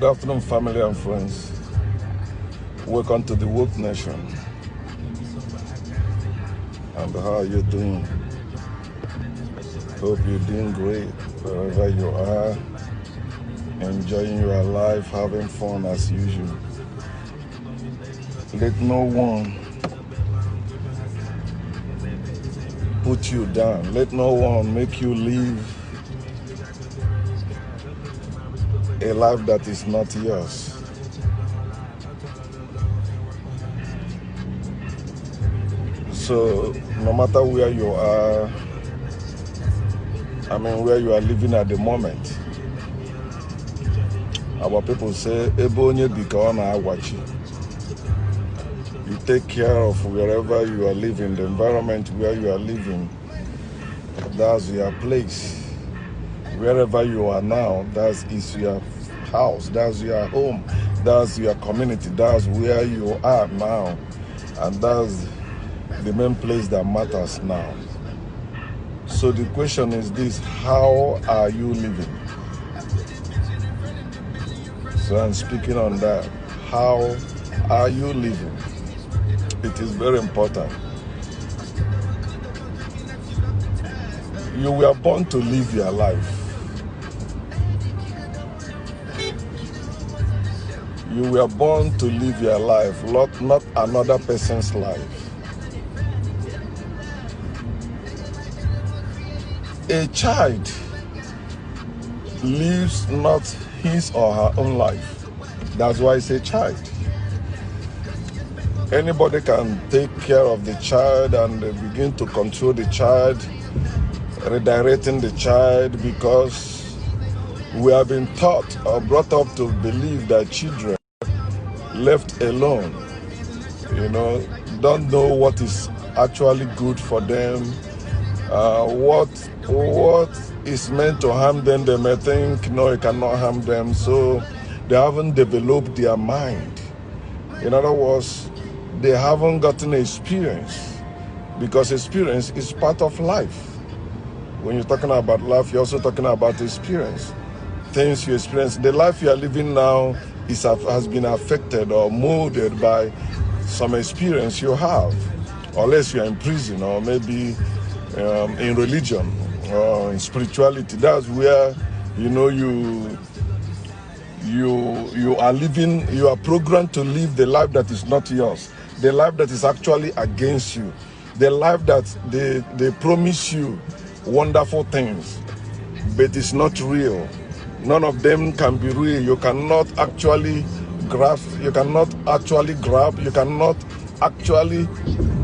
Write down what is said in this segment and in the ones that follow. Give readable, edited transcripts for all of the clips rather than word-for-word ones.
Good afternoon, family and friends. Welcome to the Woke Nation. And how are you doing? Hope you're doing great wherever you are. Enjoying your life, having fun as usual. Let no one put you down. Let no one make you live a life that is not yours. So no matter where you are, where you are living at the moment, our people say, Ebonye Bikaona Awachi. You take care of wherever you are living, the environment where you are living, that's your place. Wherever you are now, that is your house, that's your home, that's your community, that's where you are now. And that's the main place that matters now. So the question is this: how are you living? So I'm speaking on that. How are you living? It is very important. You were born to live your life. You were born to live your life, not another person's life. A child lives not his or her own life. That's why it's a child. Anybody can take care of the child and begin to control the child, redirecting the child, because we have been taught or brought up to believe that children left alone, don't know what is actually good for them. What is meant to harm them, they may think, no, it cannot harm them. So they haven't developed their mind. In other words, they haven't gotten experience, because experience is part of life. When you're talking about life, you're also talking about experience. Things you experience. The life you are living now has been affected or molded by some experience you have, unless you're in prison or maybe in religion or in spirituality. That's where you are living. You are programmed to live the life that is not yours, the life that is actually against you, the life that they promise you wonderful things, but it's not real. None of them can be real. You cannot actually grasp, you cannot actually grab, you cannot actually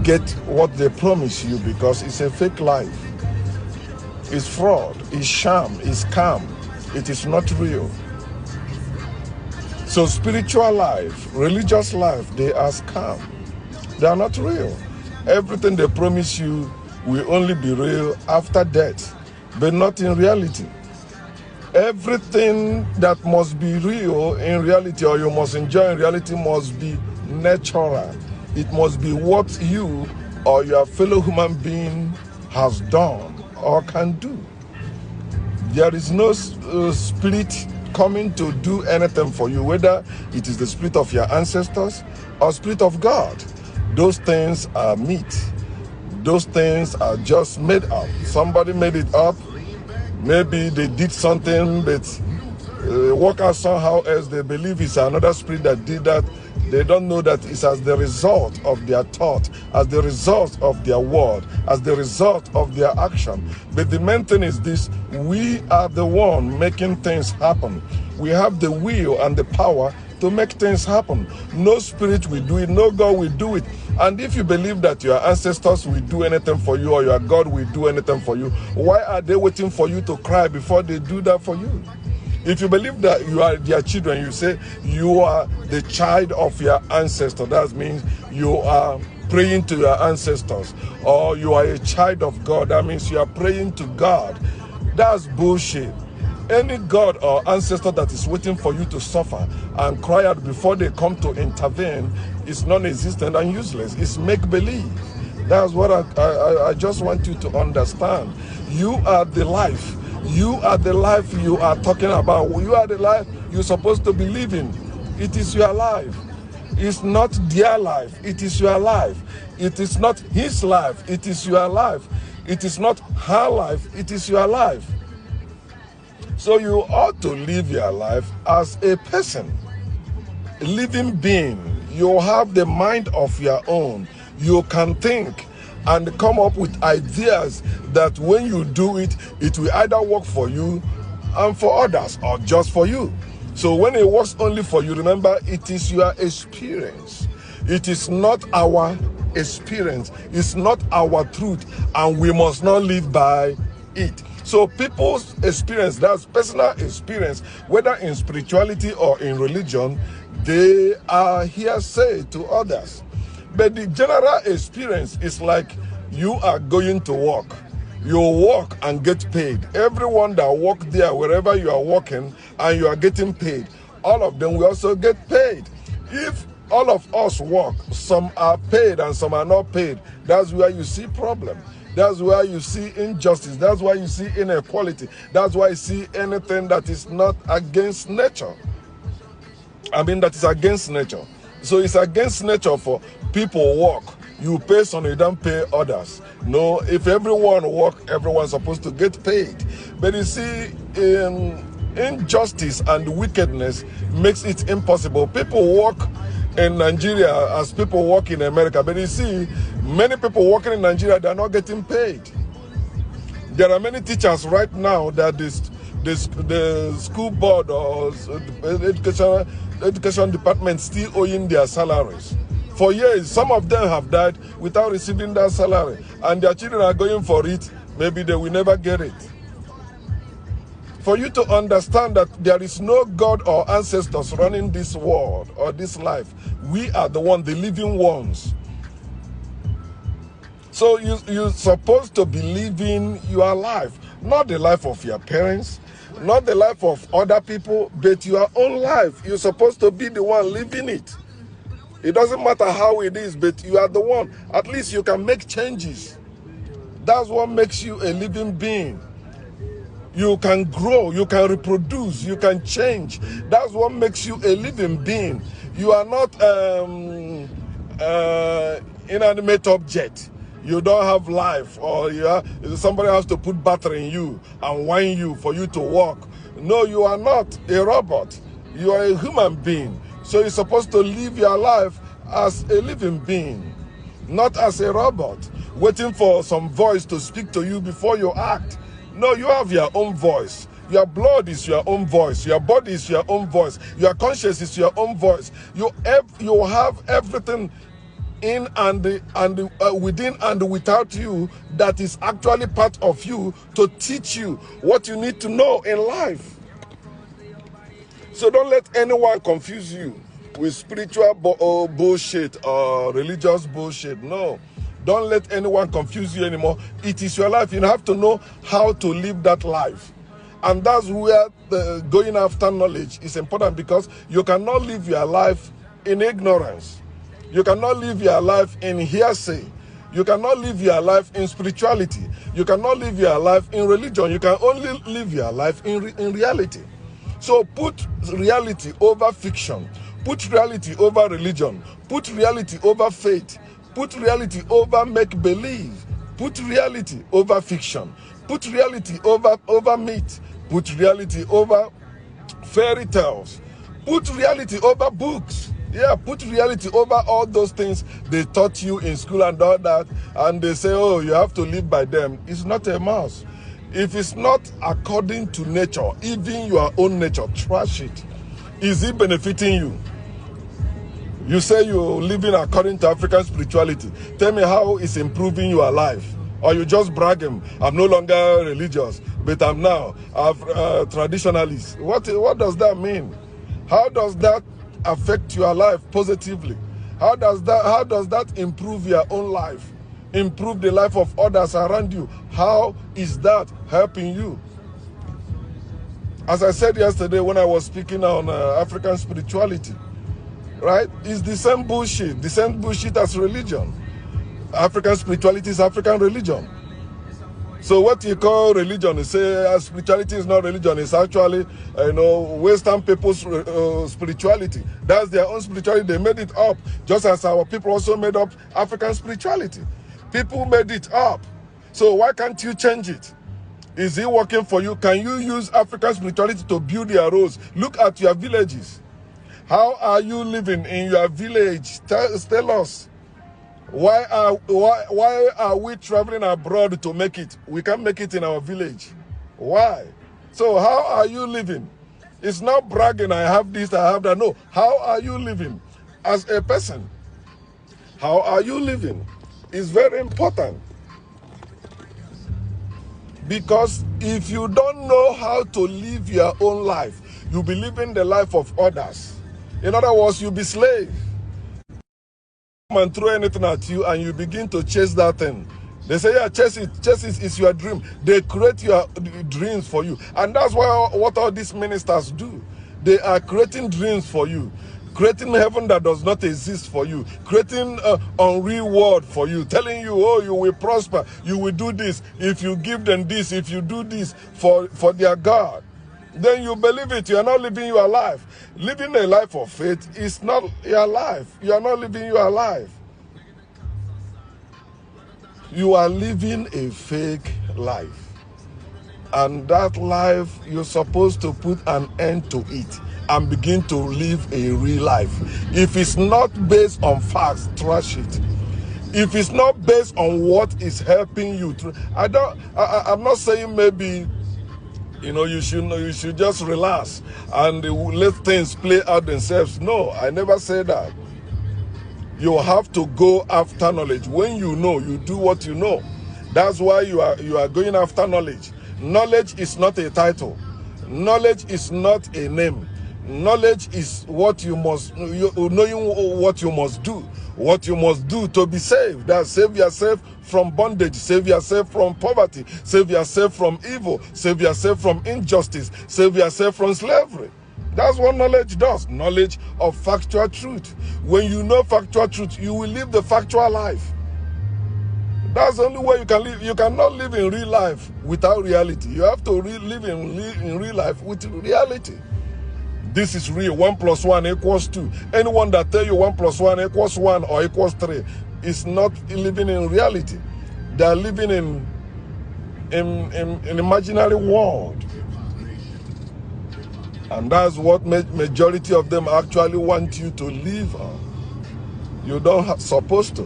get what they promise you, because it's a fake life. It's fraud, it's sham, it's scam. It is not real. So spiritual life, religious life, they are scam. They are not real. Everything they promise you will only be real after death, but not in reality. Everything that must be real in reality, or you must enjoy in reality, must be natural. It must be what you or your fellow human being has done or can do. There is no spirit coming to do anything for you, whether it is the spirit of your ancestors or spirit of God. Those things are myth. Those things are just made up. Somebody made it up. Maybe they did something, but work out somehow else. They believe it's another spirit that did that. They don't know that it's as the result of their thought, as the result of their word, as the result of their action. But the main thing is this: we are the one making things happen. We have the will and the power to make things happen. No spirit will do it, no God will do it. And if you believe that your ancestors will do anything for you, or your God will do anything for you, why are they waiting for you to cry before they do that for you? If you believe that you are their children, you say you are the child of your ancestor. That means you are praying to your ancestors, or you are a child of God. That means you are praying to God. That's bullshit. Any God or ancestor that is waiting for you to suffer and cry out before they come to intervene is non-existent and useless. It's make-believe. That's what I just want you to understand. You are the life. You are the life you are talking about. You are the life you're supposed to be living. It is your life. It's not their life. It is your life. It is not his life. It is your life. It is not her life. It is your life. So you ought to live your life as a person, a living being. You have the mind of your own. You can think and come up with ideas that when you do it, it will either work for you and for others or just for you. So when it works only for you, remember, it is your experience. It is not our experience. It's not our truth, and we must not live by it. So people's experience, that's personal experience, whether in spirituality or in religion, they are hearsay to others. But the general experience is like you are going to work. You work and get paid. Everyone that work there, wherever you are working, and you are getting paid, all of them will also get paid. If all of us work, some are paid and some are not paid, that's where you see problem. That's where you see injustice. That's why you see inequality. That's why you see anything that is not against nature. That is against nature. So it's against nature for people work. You pay some, you don't pay others. No, if everyone work, everyone's supposed to get paid. But you see, injustice and wickedness makes it impossible. People work in Nigeria as people work in America. But you see, many people working in Nigeria, they're not getting paid. There are many teachers right now that the school board or education department still owing their salaries. For years, some of them have died without receiving that salary, and their children are going for it. Maybe they will never get it. For you to understand that there is no God or ancestors running this world or this life, we are the living ones. So you're supposed to be living your life, not the life of your parents, not the life of other people, but your own life. You're supposed to be the one living it. It doesn't matter how it is, but you are the one. At least you can make changes. That's what makes you a living being. You can grow, you can reproduce, you can change. That's what makes you a living being. You are not inanimate object. You don't have life, or somebody has to put battery in you and wind you for you to walk. No, you are not a robot. You are a human being. So you're supposed to live your life as a living being, not as a robot, waiting for some voice to speak to you before you act. No, you have your own voice. Your blood is your own voice. Your body is your own voice. Your conscience is your own voice. You have everything in and within and without you that is actually part of you to teach you what you need to know in life. So don't let anyone confuse you with spiritual bullshit or religious bullshit. No, don't let anyone confuse you anymore. It is your life. You have to know how to live that life. And that's where going after knowledge is important, because you cannot live your life in ignorance. You cannot live your life in hearsay. You cannot live your life in spirituality. You cannot live your life in religion. You can only live your life in reality. So put reality over fiction. Put reality over religion. Put reality over faith. Put reality over make-believe. Put reality over fiction. Put reality over myth. Put reality over fairy tales. Put reality over books. Yeah, put reality over all those things they taught you in school and all that, and they say, oh, you have to live by them. It's not a must. If it's not according to nature, even your own nature, trash it. Is it benefiting you? You say you're living according to African spirituality. Tell me how it's improving your life. Or you just bragging, I'm no longer religious, but I'm now a traditionalist. What does that mean? How does that affect your life positively? How does that improve your own life? Improve the life of others around you? How is that helping you? As I said yesterday when I was speaking on African spirituality, right? It's the same bullshit as religion. African spirituality is African religion. So what you call religion, you say spirituality is not religion. It's actually, Western people's spirituality. That's their own spirituality. They made it up, just as our people also made up African spirituality. People made it up. So why can't you change it? Is it working for you? Can you use African spirituality to build your roads? Look at your villages. How are you living in your village? Tell us. Why are we traveling abroad to make it? We can't make it in our village. Why? So how are you living? It's not bragging, I have this, I have that. No. How are you living as a person? How are you living? It's very important. Because if you don't know how to live your own life, you'll be living the life of others. In other words, you'll be slave. And throw anything at you and you begin to chase that thing. They say, yeah, chase it is your dream. They create your dreams for you. And that's what all these ministers do. They are creating dreams for you, creating heaven that does not exist for you, creating unreal world for you, telling you, oh, you will prosper, you will do this, if you give them this, if you do this for their God. Then you believe it. You are not living your life. Living a life of faith is not your life. You are not living your life. You are living a fake life. And that life, you're supposed to put an end to it and begin to live a real life. If it's not based on facts, trash it. If it's not based on what is helping you, I'm not saying maybe you should just relax and let things play out themselves. No, I never say that. You have to go after knowledge. When you know, you do what you know. That's why you are going after knowledge. Knowledge is not a title. Knowledge is not a name. Knowledge is what you must, knowing what you must do. What you must do to be saved. That save yourself from bondage, save yourself from poverty, save yourself from evil, save yourself from injustice, save yourself from slavery. That's what knowledge does. Knowledge of factual truth. When you know factual truth, you will live the factual life. That's the only way you can live. You cannot live in real life without reality. You have to live in real life with reality. This is real. 1 + 1 = 2. Anyone that tell you 1 + 1 = 1 or = 3 is not living in reality. They are living in an imaginary world. And that's what majority of them actually want you to live on. You don't supposed to,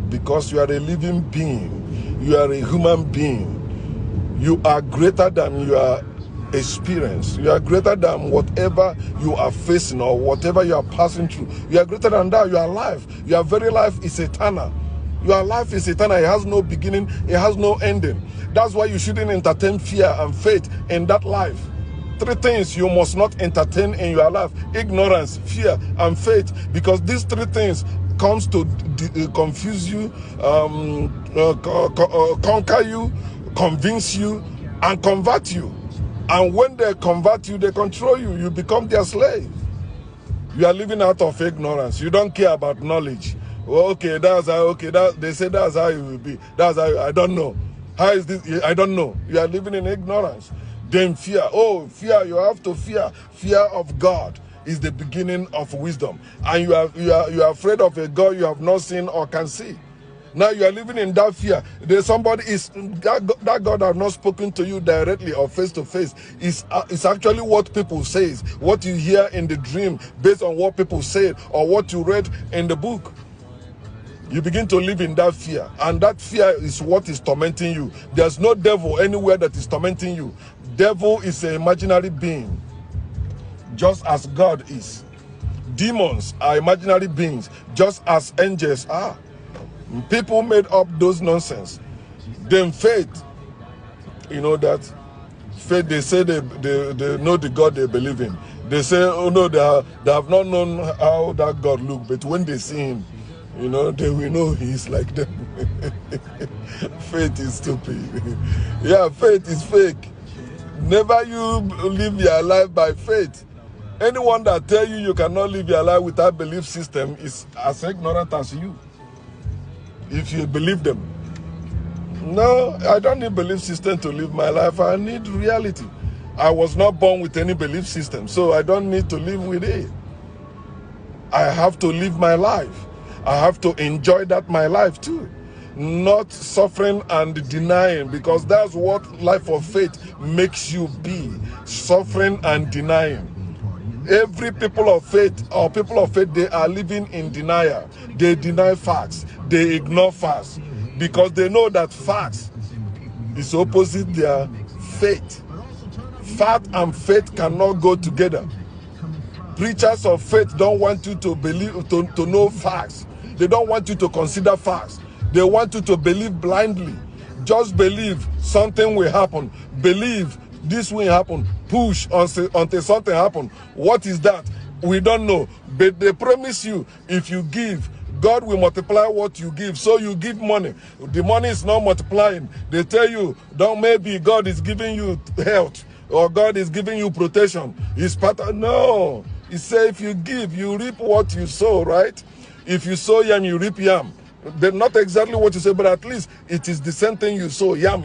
because you are a living being. You are a human being. You are greater than your experience. You are greater than whatever you are facing or whatever you are passing through. You are greater than that. Your life, your very life is eternal. Your life is eternal. It has no beginning. It has no ending. That's why you shouldn't entertain fear and faith in that life. 3 things you must not entertain in your life: ignorance, fear, and faith. Because these 3 things comes to confuse you, conquer you, convince you, and convert you. And when they convert you, they control you. You become their slave. You are living out of ignorance. You don't care about knowledge. Well, okay, that's how. Okay, they say that's how it will be. That's how. I don't know. How is this? I don't know. You are living in ignorance. Then fear. Oh, fear. You have to fear. Fear of God is the beginning of wisdom. And you are afraid of a God you have not seen or can see. Now you are living in that fear. There's somebody that God have not spoken to you directly or face to face. Is actually what people say, what you hear in the dream, based on what people said or what you read in the book. You begin to live in that fear, and that fear is what is tormenting you. There's no devil anywhere that is tormenting you. Devil is an imaginary being, just as God is. Demons are imaginary beings, just as angels are. People made up those nonsense. Then faith, that faith, they say they know the God they believe in. They say, oh no, they have not known how that God look, but when they see him, they will know he's like them. Faith is stupid. Yeah, faith is fake. Never you live your life by faith. Anyone that tell you cannot live your life without belief system is as ignorant as you, if you believe them. No, I don't need belief system to live my life. I need reality. I was not born with any belief system, so I don't need to live with it. I have to live my life. I have to enjoy that my life too. Not suffering and denying, because that's what life of faith makes you be. Suffering and denying. Every people of faith or people of faith, they are living in denial. They deny facts. They ignore facts because they know that facts is opposite their faith. Fact and faith cannot go together. Preachers of faith don't want you to believe, to know facts. They don't want you to consider facts. They want you to believe blindly. Just believe something will happen. Believe this will happen. Push until something happens. What is that? We don't know. But they promise you, if you give, God will multiply what you give. So you give money. The money is not multiplying. They tell you, don't, maybe God is giving you health or God is giving you protection. It's part of, no. He said if you give, you reap what you sow, right? If you sow yam, you reap yam. They're not exactly what you say, but at least it is the same thing you sow, yam.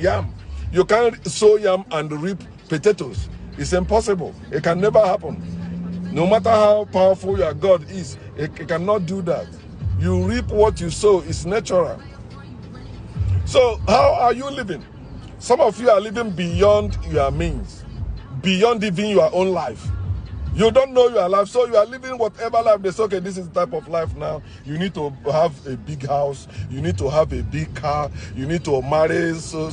You can't sow yam and reap potatoes. It's impossible. It can never happen. No matter how powerful your God is, it cannot do that. You reap what you sow. It's natural. So how are you living? Some of you are living beyond your means, beyond even your own life. You don't know your life, so you are living whatever life they say, okay, this is the type of life now. You need to have a big house. You need to have a big car. You need to marry so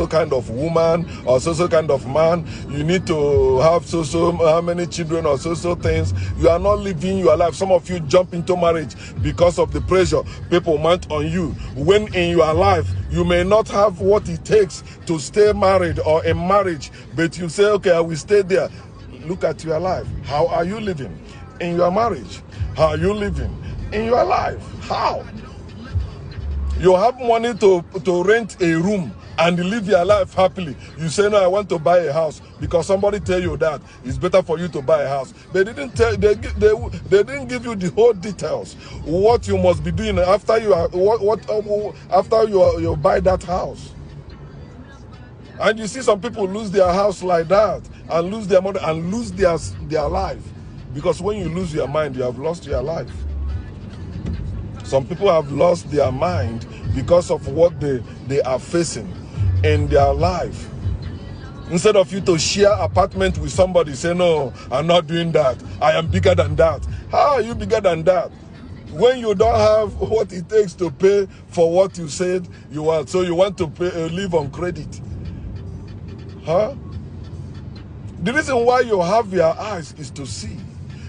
kind of woman or so kind of man. You need to have how many children or so things. You are not living your life. Some of you jump into marriage because of the pressure people mount on you. When in your life, you may not have what it takes to stay married or in marriage, but you say, okay, I will stay there. Look at your life. How are you living in your marriage? How are you living in your life? How? You have money to rent a room and live your life happily. You say, no, I want to buy a house because somebody tell you that it's better for you to buy a house. They didn't tell, they didn't give you the whole details. What you must be doing after you are after you buy that house. And you see some people lose their house like that, and lose their money, and lose their life. Because when you lose your mind, you have lost your life. Some people have lost their mind because of what they are facing in their life. Instead of you to share apartment with somebody, say, no, I'm not doing that. I am bigger than that. How are you bigger than that? When you don't have what it takes to pay for what you said you want, so you want to live on credit. Huh? The reason why you have your eyes is to see.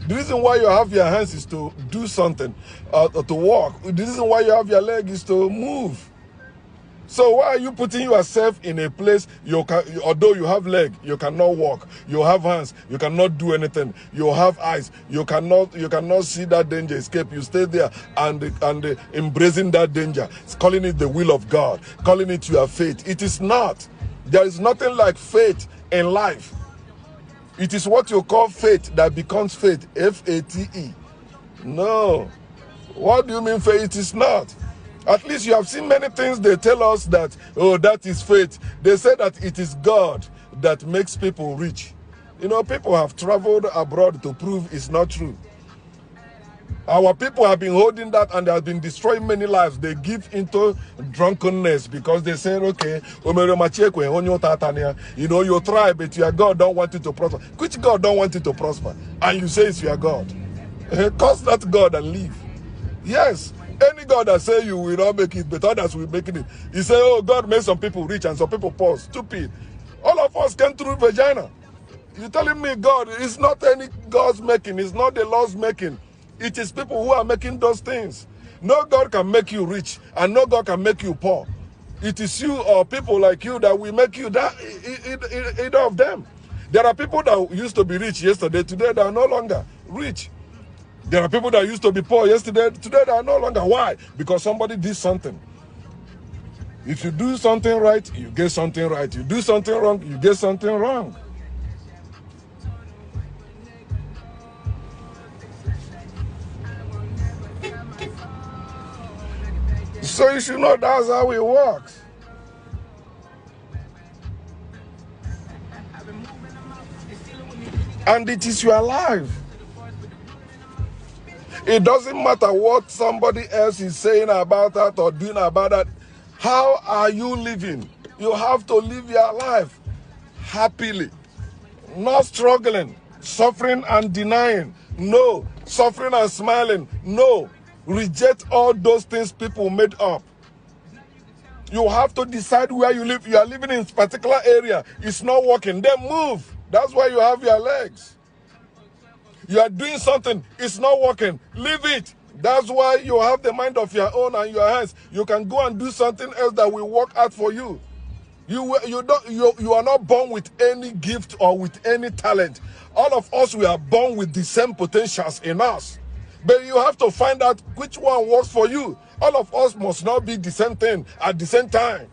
The reason why you have your hands is to do something, to walk. The reason why you have your leg is to move. So why are you putting yourself in a place although you have leg, you cannot walk. You have hands, you cannot do anything. You have eyes, you cannot see that danger escape. You stay there and embracing that danger, calling it the will of God, calling it your faith. It is not. There is nothing like faith in life. It is what you call faith that becomes faith. F-A-T-E. No. What do you mean faith? It is not. At least you have seen many things they tell us that, oh, that is faith. They say that it is God that makes people rich. You know, people have traveled abroad to prove it's not true. Our people have been holding that and they have been destroying many lives. They give into drunkenness because they say, okay, you know, you try, but your God don't want you to prosper. Which God don't want you to prosper? And you say it's your God. Curse that God and leave. Yes, any God that say you will not make it, but others will make it. He say, oh, God made some people rich and some people poor. Stupid. All of us came through vagina. You're telling me God, it's not any God's making. It's not the Lord's making. It is people who are making those things. No God can make you rich, and no God can make you poor. It is you or people like you that will make you that, either of them. There are people that used to be rich yesterday, today they are no longer rich. There are people that used to be poor yesterday, today they are no longer. Why? Because somebody did something. If you do something right, you get something right. You do something wrong, you get something wrong. So you should know that's how it works. And it is your life. It doesn't matter what somebody else is saying about that or doing about that. How are you living? You have to live your life happily, not struggling, suffering and denying. No, suffering and smiling. No, reject all those things people made up. You have to decide where you live. You are living in a particular area. It's not working. Then move. That's why you have your legs. You are doing something. It's not working. Leave it. That's why you have the mind of your own and your hands. You can go and do something else that will work out for you. You are not born with any gift or with any talent. All of us, we are born with the same potentials in us. But you have to find out which one works for you. All of us must not be the same thing at the same time.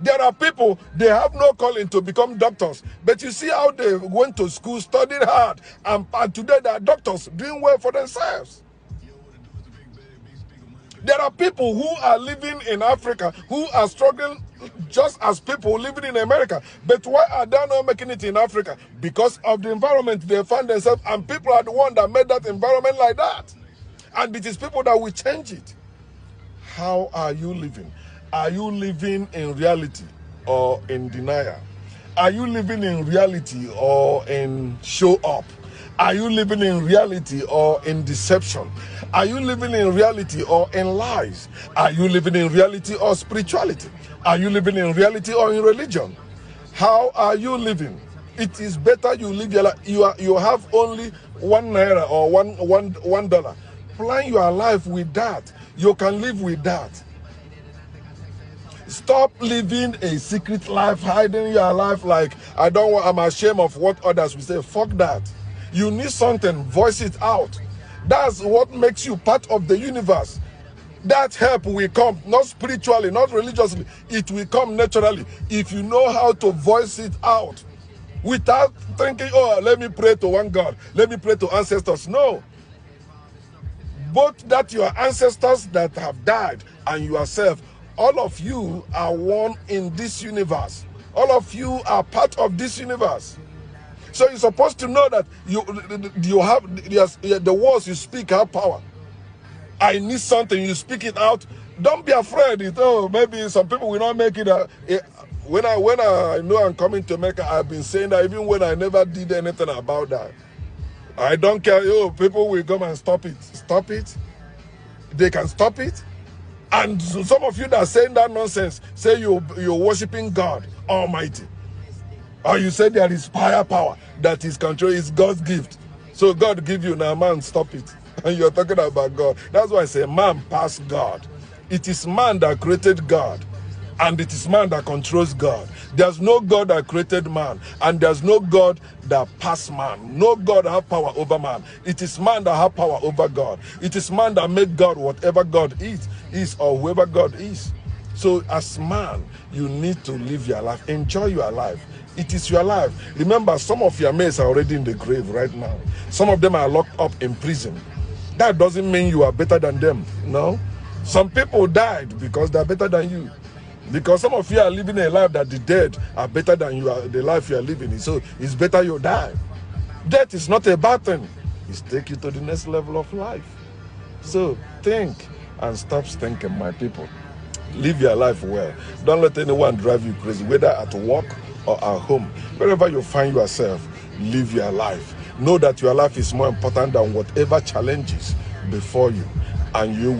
There are people, they have no calling to become doctors. But you see how they went to school, studied hard, and today they are doctors doing well for themselves. There are people who are living in Africa who are struggling just as people living in America. But why are they not making it in Africa? Because of the environment they find themselves, and people are the one that made that environment like that. And it is people that will change it. How are you living? Are you living in reality or in denial? Are you living in reality or in show up? Are you living in reality or in deception? Are you living in reality or in lies? Are you living in reality or spirituality? Are you living in reality or in religion? How are you living? It is better you live your life. You have only $1 or $1. Plan your life with that. You can live with that. Stop living a secret life, hiding your life like I'm ashamed of what others will say. Fuck that. You need something, voice it out. That's what makes you part of the universe. That help will come, not spiritually, not religiously. It will come naturally if you know how to voice it out without thinking, oh, let me pray to one God, let me pray to ancestors. No. Both that your ancestors that have died and yourself, all of you are one in this universe. All of you are part of this universe. So you're supposed to know that you have the words you speak have power. I need something, you speak it out. Don't be afraid. Maybe some people will not make it. When I know I'm coming to America, I've been saying that even when I never did anything about that. I don't care. People will come and stop it. Stop it. They can stop it. And some of you that are saying that nonsense, say you're worshiping God Almighty. Or you say there is higher power that is control, is God's gift. So God give you, now man, stop it. And you're talking about God. That's why I say man pass God. It is man that created God. And it is man that controls God. There's no God that created man. And there's no God that passed man. No God that have power over man. It is man that have power over God. It is man that made God whatever God is or whoever God is. So as man, you need to live your life. Enjoy your life. It is your life. Remember, some of your mates are already in the grave right now. Some of them are locked up in prison. That doesn't mean you are better than them. No. Some people died because they're better than you. Because some of you are living a life that the dead are better than you are, the life you are living. So it's better you die. Death is not a bad thing. It's take you to the next level of life. So think and stop thinking, my people. Live your life well. Don't let anyone drive you crazy, whether at work or at home. Wherever you find yourself, live your life. Know that your life is more important than whatever challenges before you, and you will